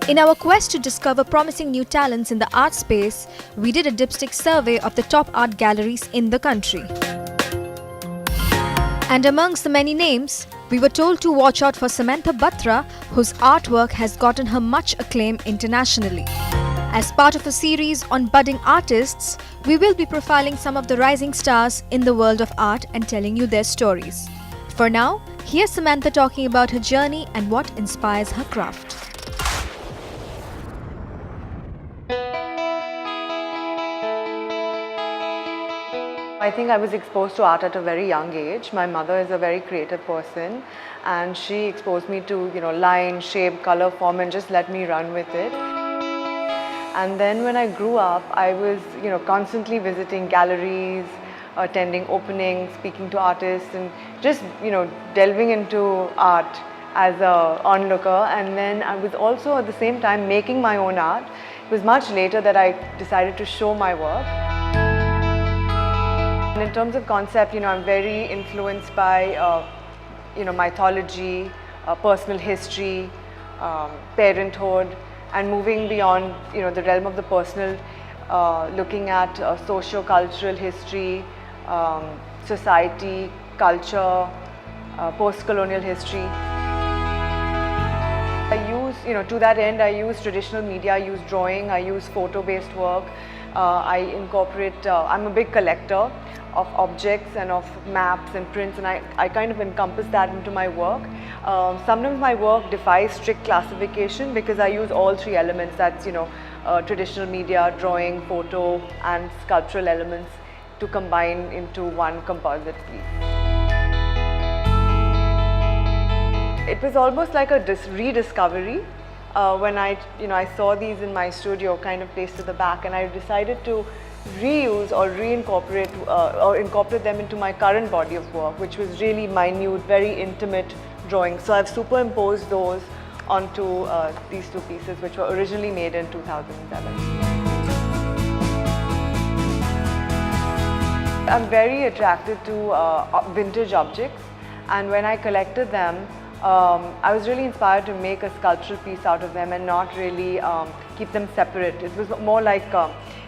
In our quest to discover promising new talents in the art space, we did a dipstick survey of the top art galleries in the country. And amongst the many names, we were told to watch out for Samantha Batra, whose artwork has gotten her much acclaim internationally. As part of a series on budding artists, we will be profiling some of the rising stars in the world of art and telling you their stories. For now, here's Samantha talking about her journey and what inspires her craft. I think I was exposed to art at a very young age. My mother is a very creative person and she exposed me to, line, shape, color, form and just let me run with it. And then when I grew up, I was, constantly visiting galleries, attending openings, speaking to artists and just, delving into art as an onlooker. And then I was also at the same time making my own art. It was much later that I decided to show my work. And in terms of concept, I'm very influenced by, mythology, personal history, parenthood, and moving beyond, the realm of the personal, looking at socio-cultural history, society, culture, post-colonial history. I use, to that end, I use traditional media, I use drawing, I use photo-based work. I incorporate, I'm a big collector of objects and of maps and prints, and I kind of encompass that into my work. Sometimes my work defies strict classification because I use all three elements, that's traditional media, drawing, photo and sculptural elements to combine into one composite piece. It was almost like a rediscovery when I saw these in my studio kind of placed to the back, and I decided to reuse or reincorporate or incorporate them into my current body of work, which was really minute, very intimate drawings. So I've superimposed those onto these two pieces, which were originally made in 2007. I'm very attracted to vintage objects, and when I collected them, I was really inspired to make a sculptural piece out of them and not really keep them separate. It was more like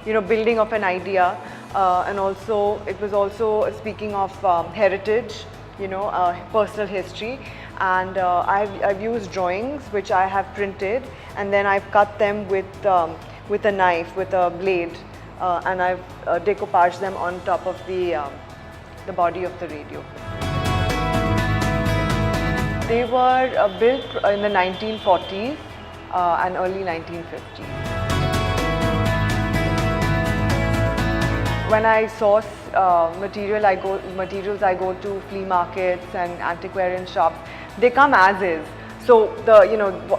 building of an idea, and also it was also speaking of heritage, personal history. And I've used drawings which I have printed, and then I've cut them with a knife, with a blade, and I've decoupaged them on top of the body of the radio. They were built in the 1940s and early 1950s. When I source materials, I go to flea markets and antiquarian shops. They come as is. So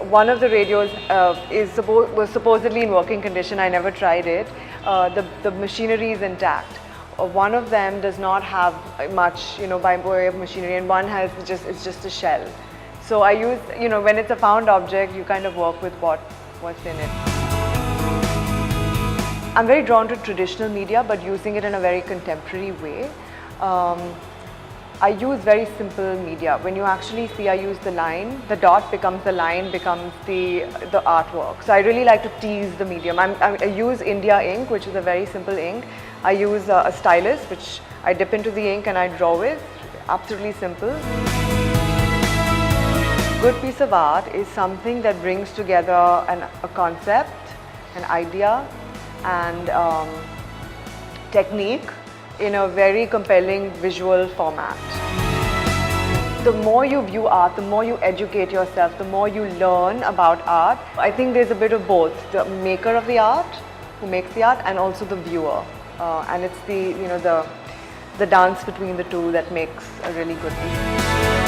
one of the radios was supposedly in working condition. I never tried it. The machinery is intact. One of them does not have much, by way of machinery, and one has it's just a shell. So I use, when it's a found object, you kind of work with what's in it. I'm very drawn to traditional media, but using it in a very contemporary way. I use very simple media. When you actually see, I use the line, the dot becomes the line, becomes the artwork. So I really like to tease the medium. I use India ink, which is a very simple ink. I use a stylus, which I dip into the ink and I draw with. Absolutely simple. Good piece of art is something that brings together a concept, an idea, and technique in a very compelling visual format. The more you view art, the more you educate yourself, the more you learn about art. I think there's a bit of both, the maker of the art, who makes the art, and also the viewer. And it's the dance between the two that makes a really good piece.